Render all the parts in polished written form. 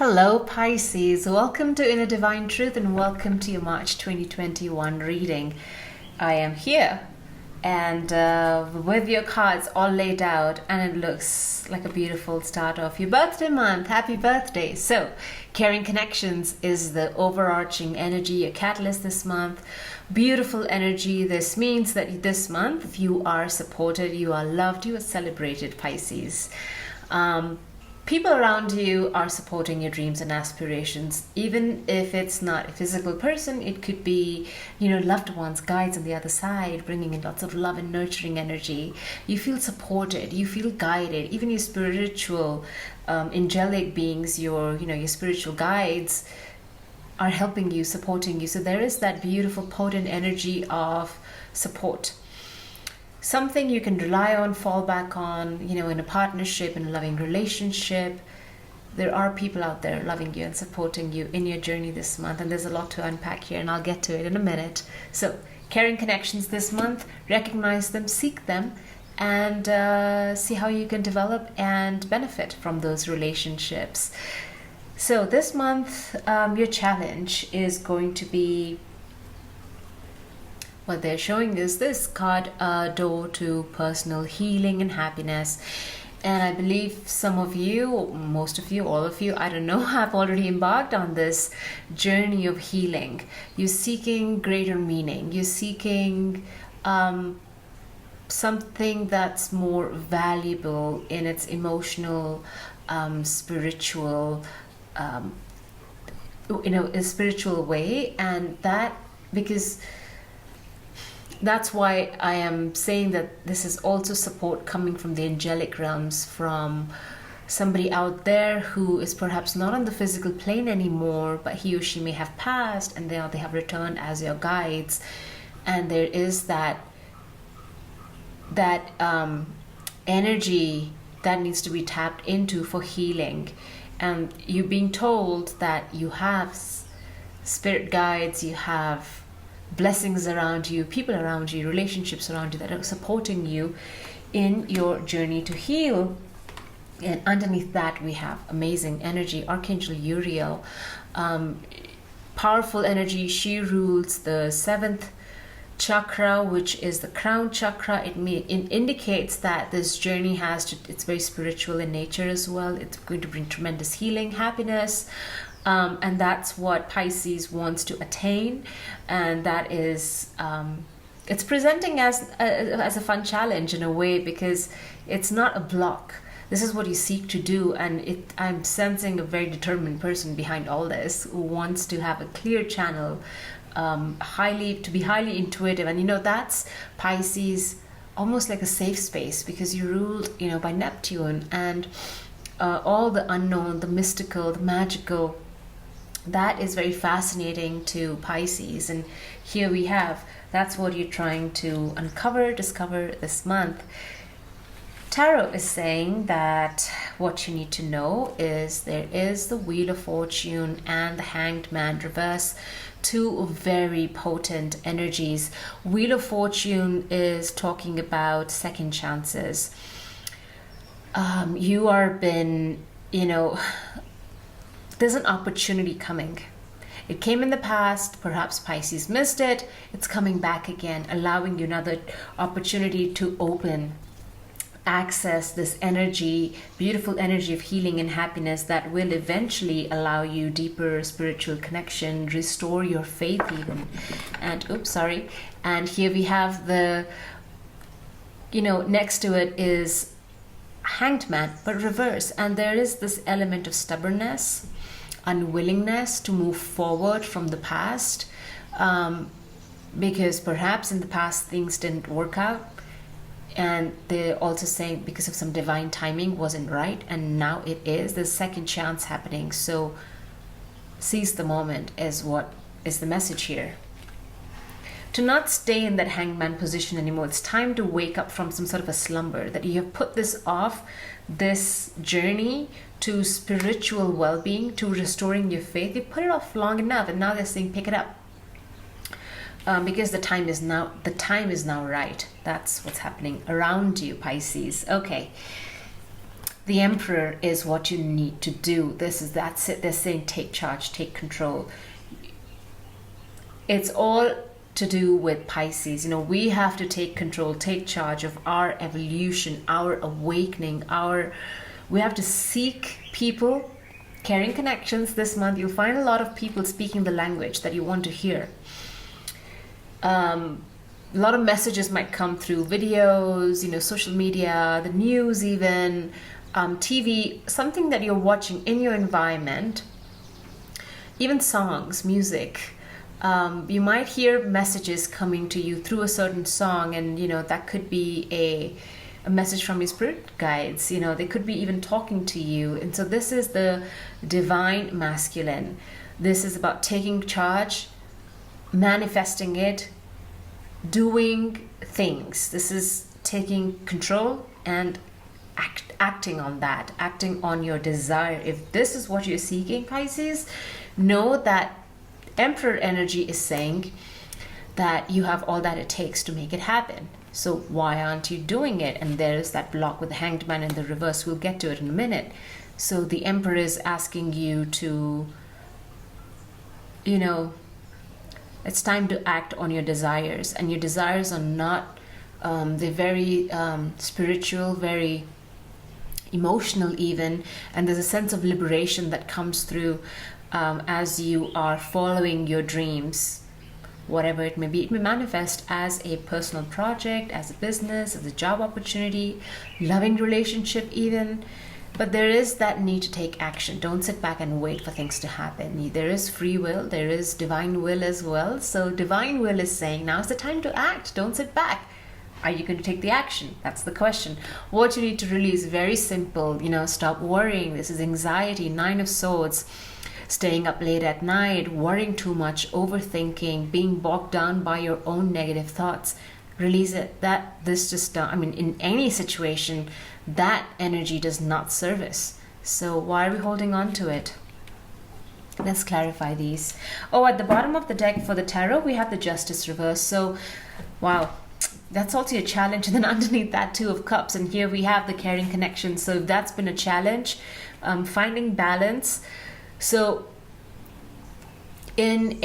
Hello Pisces, welcome to Inner Divine Truth and welcome to your March 2021 reading. I am here and with your cards all laid out, and it looks like a beautiful start of your birthday month. Happy birthday. So caring connections is the overarching energy, a catalyst this month. Beautiful energy. This means that this month you are supported, you are loved, you are celebrated, Pisces. People around you are supporting your dreams and aspirations, even if it's not a physical person. It could be, loved ones, guides on the other side, bringing in lots of love and nurturing energy. You feel supported, you feel guided. Even your spiritual, angelic beings, your spiritual guides are helping you, supporting you. So there is that beautiful, potent energy of support. Something you can rely on, fall back on, in a partnership, in a loving relationship. There are people out there loving you and supporting you in your journey this month. And there's a lot to unpack here, and I'll get to it in a minute. So, caring connections this month, recognize them, seek them, and see how you can develop and benefit from those relationships. So this month, your challenge is going to be, what they're showing is this card, a door to personal healing and happiness. And I believe some of you, most of you, all of you, I don't know, have already embarked on this journey of healing. You're seeking greater meaning. You're seeking something that's more valuable in its emotional, spiritual, a spiritual way. And that, because that's why I am saying that this is also support coming from the angelic realms, from somebody out there who is perhaps not on the physical plane anymore, but he or she may have passed and they have returned as your guides. And there is that energy that needs to be tapped into for healing. And you being told that you have spirit guides, you have blessings around you, people around you, relationships around you that are supporting you in your journey to heal. And underneath that we have amazing energy, Archangel Uriel, powerful energy. She rules the 7th chakra, which is the crown chakra. It indicates that this journey it's very spiritual in nature as well. It's going to bring tremendous healing, happiness. And that's what Pisces wants to attain, and that is it's presenting as a fun challenge in a way, because it's not a block. This is what you seek to do, and I'm sensing a very determined person behind all this, who wants to have a clear channel, to be highly intuitive. And that's Pisces, almost like a safe space, because you're ruled by Neptune, and all the unknown, the mystical, the magical, that is very fascinating to Pisces. And here we have, that's what you're trying to uncover, discover this month. Tarot is saying that what you need to know is there is the Wheel of Fortune and the Hanged Man reverse, two very potent energies. Wheel of Fortune is talking about second chances. You are been, there's an opportunity coming. It came in the past, perhaps Pisces missed it. It's coming back again, allowing you another opportunity to access this energy, beautiful energy of healing and happiness that will eventually allow you deeper spiritual connection, restore your faith even. And here we have the, next to it is Hanged Man, but reverse. And there is this element of stubbornness, unwillingness to move forward from the past, because perhaps in the past things didn't work out, and they're also saying because of some divine timing wasn't right, and now it is. There's second chance happening, so seize the moment is what is the message here. To not stay in that hangman position anymore. It's time to wake up from some sort of a slumber, that you have put this off, this journey to spiritual well-being, to restoring your faith. You put it off long enough, and now they're saying pick it up, because the time is now right. That's what's happening around you, Pisces. Okay, the Emperor is what you need to do. That's it. They're saying take charge, take control. It's all to do with Pisces. We have to take control, take charge of our evolution, our awakening, we have to seek people, caring connections. This month you'll find a lot of people speaking the language that you want to hear. A lot of messages might come through videos, social media, the news even, TV, something that you're watching in your environment, even songs, music. You might hear messages coming to you through a certain song, and that could be a message from your spirit guides. They could be even talking to you. And so this is the divine masculine. This is about taking charge, manifesting it, doing things. This is taking control and acting on that, acting on your desire. If this is what you're seeking, Pisces, know that Emperor energy is saying that you have all that it takes to make it happen. So why aren't you doing it? And there is that block with the Hanged Man in the reverse. We'll get to it in a minute. So the Emperor is asking you to, it's time to act on your desires. And your desires are not, they're very spiritual, very emotional even. And there's a sense of liberation that comes through as you are following your dreams. Whatever it may be, it may manifest as a personal project, as a business, as a job opportunity, loving relationship even. But there is that need to take action. Don't sit back and wait for things to happen. There is free will, there is divine will as well. So divine will is saying, now's the time to act. Don't sit back. Are you going to take the action? That's the question. What you need to release, very simple. Stop worrying. This is anxiety, 9 of Swords. Staying up late at night, worrying too much, overthinking, being bogged down by your own negative thoughts. Release it. In any situation, that energy does not serve us. So why are we holding on to it? Let's clarify these. At the bottom of the deck for the tarot, we have the Justice reverse. So, wow, that's also a challenge. And then underneath that, 2 of Cups. And here we have the caring connection. So if that's been a challenge, finding balance. So even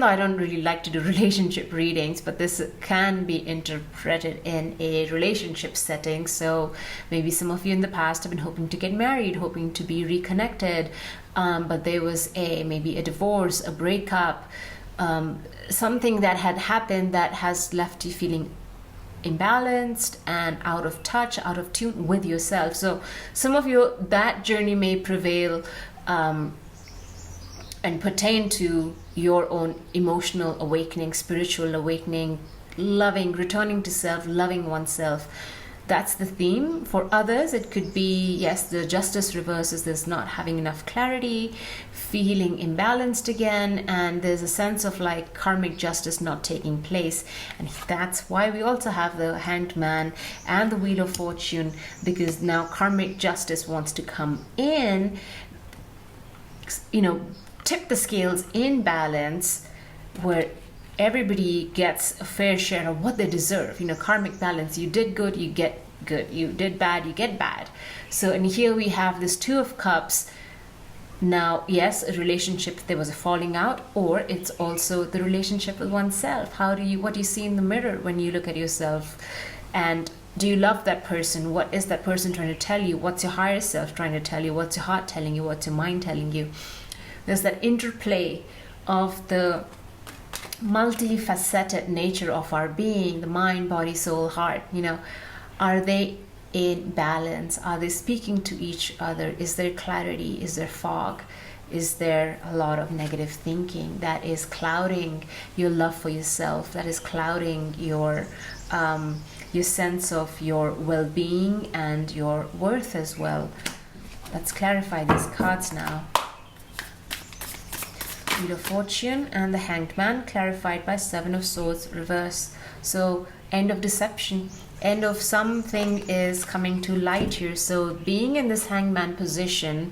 though I don't really like to do relationship readings, but this can be interpreted in a relationship setting. So maybe some of you in the past have been hoping to get married, hoping to be reconnected, but there was maybe a divorce, a breakup, something that had happened that has left you feeling imbalanced and out of touch, out of tune with yourself. So some of you, that journey may prevail and pertain to your own emotional awakening, spiritual awakening, loving, returning to self, loving oneself. That's the theme. For others, it could be, yes, the Justice reverses, there's not having enough clarity, feeling imbalanced again, and there's a sense of like karmic justice not taking place. And that's why we also have the Hanged Man and the Wheel of Fortune, because now karmic justice wants to come in, tip the scales in balance, where everybody gets a fair share of what they deserve. Karmic balance. You did good, you get good. You did bad, you get bad. So, and here we have this 2 of Cups. Now, yes, a relationship, there was a falling out, or it's also the relationship with oneself. What do you see in the mirror when you look at yourself? And do you love that person? What is that person trying to tell you? What's your higher self trying to tell you? What's your heart telling you? What's your mind telling you? There's that interplay of the multifaceted nature of our being, the mind, body, soul, heart. Are they in balance? Are they speaking to each other? Is there clarity? Is there fog? Is there a lot of negative thinking that is clouding your love for yourself, that is clouding your sense of your well-being and your worth as well? Let's clarify these cards now. Wheel of Fortune and the Hanged Man, clarified by 7 of Swords reverse. So end of deception, end of something is coming to light here. So being in this hangman position,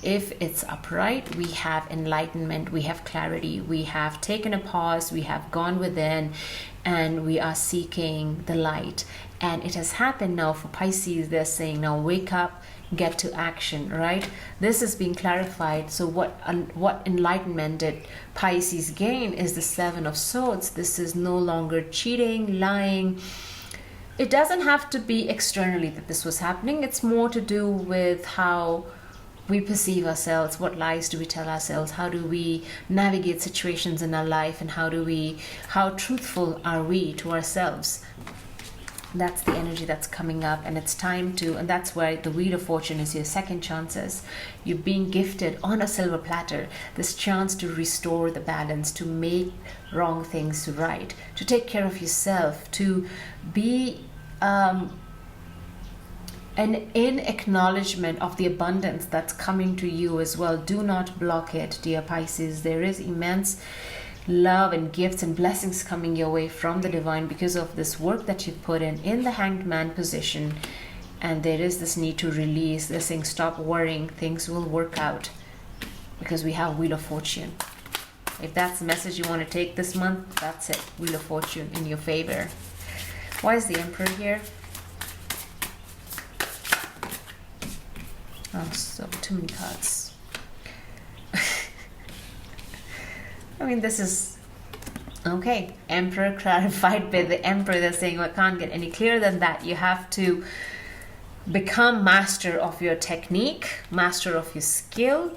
if it's upright, we have enlightenment, we have clarity, we have taken a pause, we have gone within, and we are seeking the light. And it has happened now for Pisces. They're saying now wake up, get to action, right? This is being clarified. So what enlightenment did Pisces gain is the Seven of Swords. This is no longer cheating, lying. It doesn't have to be externally that this was happening. It's more to do with how we perceive ourselves. What lies do we tell ourselves? How do we navigate situations in our life? And how truthful are we to ourselves? That's the energy that's coming up, and it's time to, and that's where the Wheel of Fortune is your second chances. You're being gifted on a silver platter this chance to restore the balance, to make wrong things right, to take care of yourself, to be and in acknowledgement of the abundance that's coming to you as well. Do not block it, dear Pisces. There is immense love and gifts and blessings coming your way from the divine because of this work that you've put in the Hanged Man position. And there is this need to release. They're saying stop worrying, things will work out, because we have Wheel of Fortune. If that's the message you want to take this month, that's it. Wheel of Fortune in your favor. Why is the Emperor here? Oh, so too many cards. I mean, this is okay. Emperor clarified by the Emperor. They're saying, well, I can't get any clearer than that. You have to become master of your technique, master of your skill.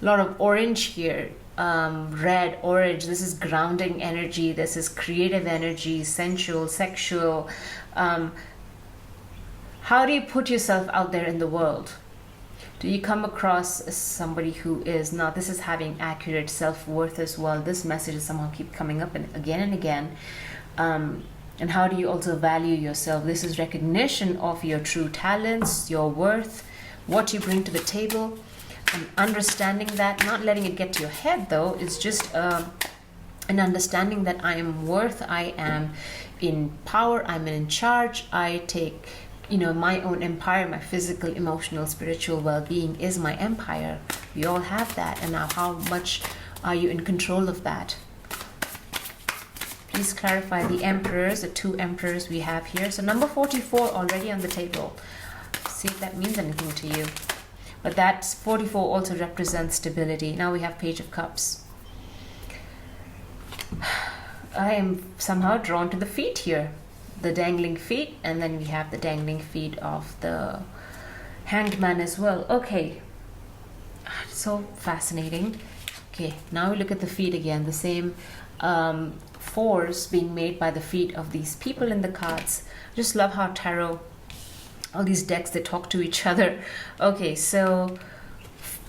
A lot of orange here, red, orange. This is grounding energy. This is creative energy, sensual, sexual. How do you put yourself out there in the world? Do you come across as somebody who is not? This is having accurate self-worth as well. This message is somehow keep coming up and again. And how do you also value yourself? This is recognition of your true talents, your worth, what you bring to the table, and understanding that, not letting it get to your head though. It's just an understanding that I am worth, I am in power, I'm in charge, I take my own empire. My physical, emotional, spiritual well-being is my empire. We all have that. And now how much are you in control of that? Please clarify the emperors, the two emperors we have here. So number 44 already on the table. See if that means anything to you. But that 44 also represents stability. Now we have Page of Cups. I am somehow drawn to the feet here. The dangling feet, and then we have the dangling feet of the Hanged Man as well. Okay, so fascinating. Okay, now we look at the feet again. The same force being made by the feet of these people in the cards. Just love how tarot, all these decks, they talk to each other. Okay, so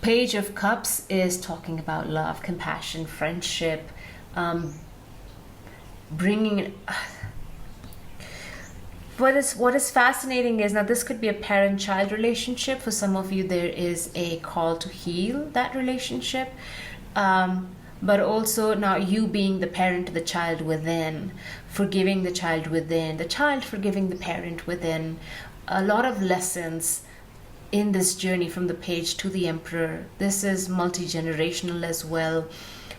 Page of Cups is talking about love, compassion, friendship, bringing What is fascinating is, now this could be a parent-child relationship. For some of you, there is a call to heal that relationship. But also now you being the parent to the child within, forgiving the child within, the child forgiving the parent within. A lot of lessons in this journey from the Page to the Emperor. This is multi-generational as well.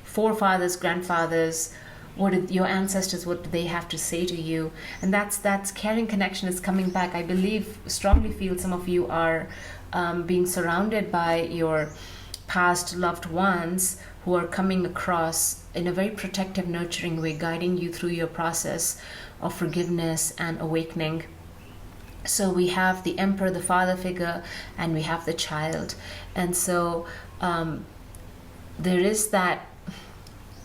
Forefathers, grandfathers, what did your ancestors, what do they have to say to you? And that's caring connection is coming back. I believe, strongly feel some of you are being surrounded by your past loved ones who are coming across in a very protective, nurturing way, guiding you through your process of forgiveness and awakening. So we have the Emperor, the father figure, and we have the child. And so there is that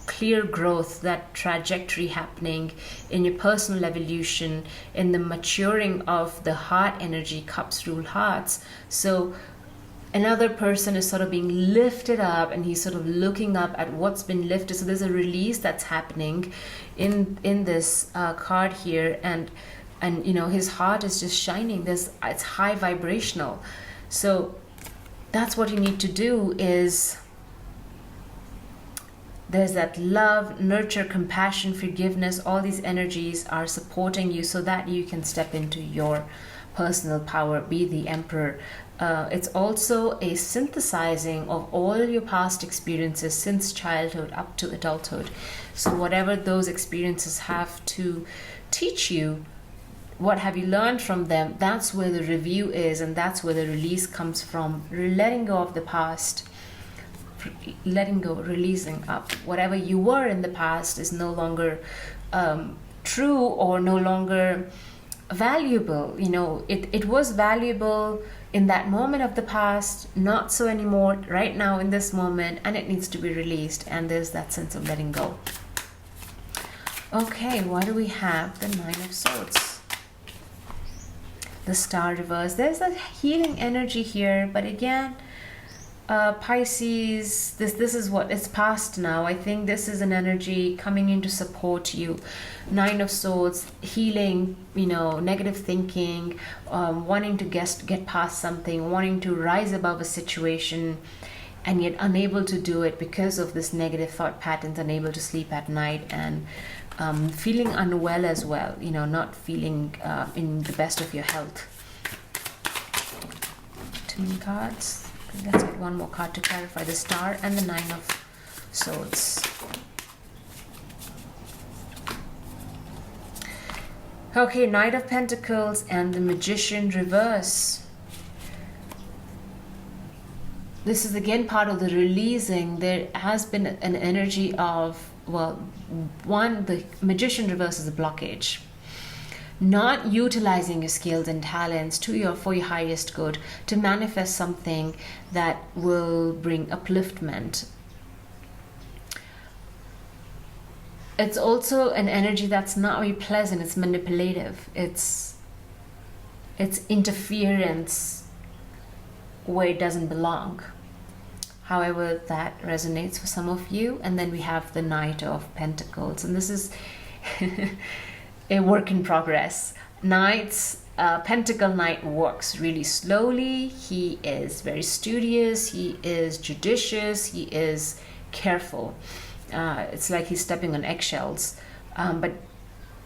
clear growth, that trajectory happening in your personal evolution, in the maturing of the heart energy. Cups rule hearts. So another person is sort of being lifted up, and he's sort of looking up at what's been lifted. So there's a release that's happening in this card here, and his heart is just shining. It's high vibrational. So that's what you need to do, is There's that love, nurture, compassion, forgiveness. All these energies are supporting you so that you can step into your personal power, be the emperor. It's also a synthesizing of all your past experiences since childhood up to adulthood. So whatever those experiences have to teach you, what have you learned from them, that's where the review is, and that's where the release comes from. Letting go of the past, letting go, releasing up. Whatever you were in the past is no longer true or no longer valuable. You know, it was valuable in that moment of the past, not so anymore right now in this moment, and it needs to be released. And there's that sense of letting go. Okay, what do we have? The Nine of Swords. The Star reverse. There's a healing energy here, but again, Pisces, this is what it's past now. I think this is an energy coming in to support you. Nine of Swords, healing, you know, negative thinking, wanting to get past something, wanting to rise above a situation, and yet unable to do it because of this negative thought patterns, unable to sleep at night, and feeling unwell as well, you know, not feeling in the best of your health. Too many cards. Let's get one more card to clarify. The Star and the Nine of Swords. Okay, Knight of Pentacles and the Magician reverse. This is again part of the releasing. There has been an energy of, well, one, the Magician reverse is a blockage. Not utilizing your skills and talents for your highest good to manifest something that will bring upliftment. It's also an energy that's not very pleasant. It's manipulative. It's interference where it doesn't belong. However, that resonates for some of you. And then we have the Knight of Pentacles, and this is a work in progress. Pentacle Knight works really slowly. He is very studious. He is judicious. He is careful. It's like he's stepping on eggshells. But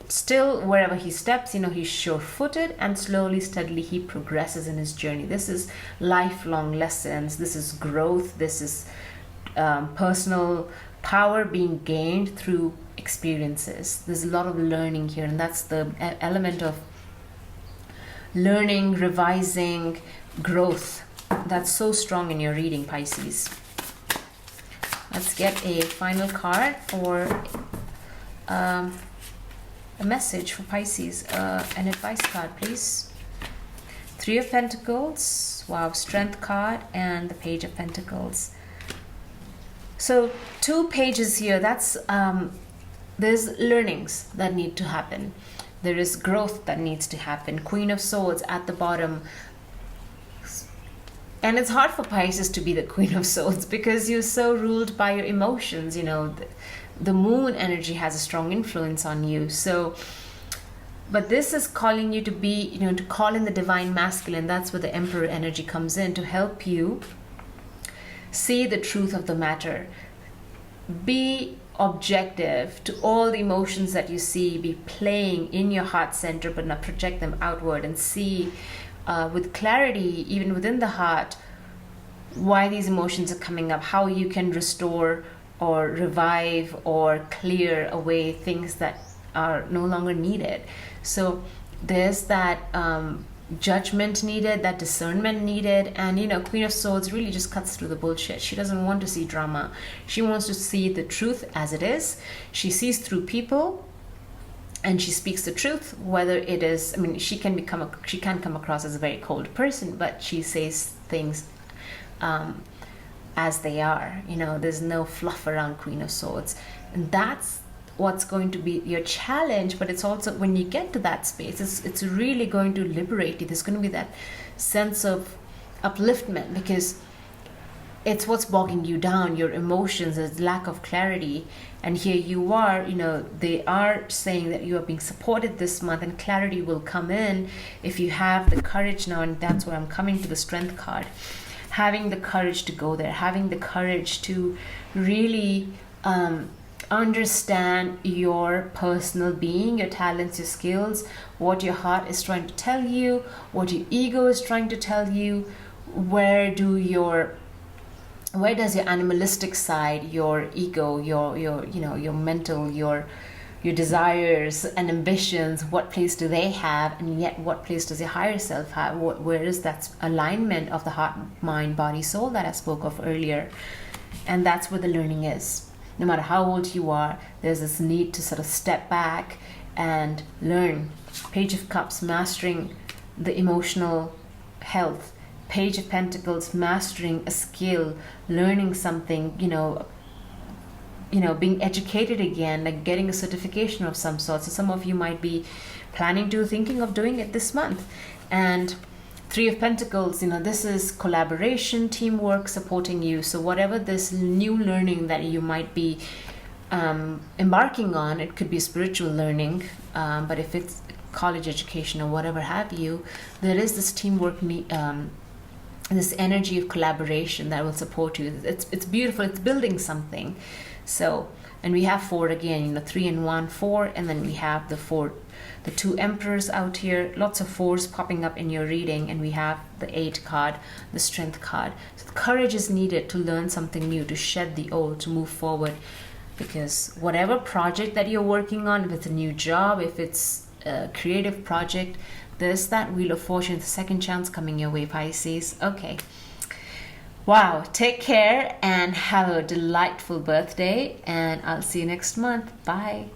still, wherever he steps, you know, he's sure-footed, and slowly, steadily, he progresses in his journey. This is lifelong lessons. This is growth. This is personal power being gained through experiences. There's a lot of learning here, and that's the element of learning, revising, growth. That's so strong in your reading, Pisces. Let's get a final card for a message for Pisces. An advice card, please. Three of Pentacles. Wow, Strength card, and the Page of Pentacles. So 2 pages here. That's there's learnings that need to happen. There is growth that needs to happen. Queen of Swords at the bottom. And it's hard for Pisces to be the Queen of Swords because you're so ruled by your emotions. You know, the moon energy has a strong influence on you. So, but this is calling you to be, you know, to call in the divine masculine. That's where the Emperor energy comes in to help you see the truth of the matter. Be objective to all the emotions that you see. Be playing in your heart center, but not project them outward, and see with clarity, even within the heart, why these emotions are coming up, how you can restore or revive or clear away things that are no longer needed. So there's that judgment needed, that discernment needed. And you know, Queen of Swords really just cuts through the bullshit. She doesn't want to see drama. She wants to see the truth as it is. She sees through people, and she speaks the truth, whether it is, I mean, she can come across as a very cold person, but she says things as they are. You know, there's no fluff around Queen of Swords. And that's what's going to be your challenge. But it's also, when you get to that space, it's really going to liberate you. There's going to be that sense of upliftment, because it's what's bogging you down, your emotions, there's lack of clarity. And here you are, you know, they are saying that you are being supported this month, and clarity will come in if you have the courage now. And that's where I'm coming to the Strength card. Having the courage to go there, having the courage to really understand your personal being, your talents, your skills, what your heart is trying to tell you, what your ego is trying to tell you. Where does your animalistic side, your ego, your mental, your desires and ambitions, what place do they have, and yet what place does your higher self have? Where is that alignment of the heart, mind, body, soul that I spoke of earlier? And that's where the learning is. No matter how old you are, there's this need to sort of step back and learn. Page of Cups, mastering the emotional health. Page of Pentacles, mastering a skill, learning something, being educated again, like getting a certification of some sort. So some of you might be thinking of doing it this month. And Three of Pentacles, this is collaboration, teamwork, supporting you. So whatever this new learning that you might be embarking on, it could be spiritual learning, but if it's college education or whatever have you, there is this teamwork, this energy of collaboration that will support you. It's beautiful. It's building something. So, and we have 4 again, 3 and 1, 4, and then we have the 2 emperors out here, lots of 4s popping up in your reading, and we have the 8 card, the strength card. So the courage is needed to learn something new, to shed the old, to move forward, because whatever project that you're working on, if it's a new job, if it's a creative project, there's that Wheel of Fortune, the second chance coming your way, Pisces. Okay. Wow. Take care and have a delightful birthday, and I'll see you next month. Bye.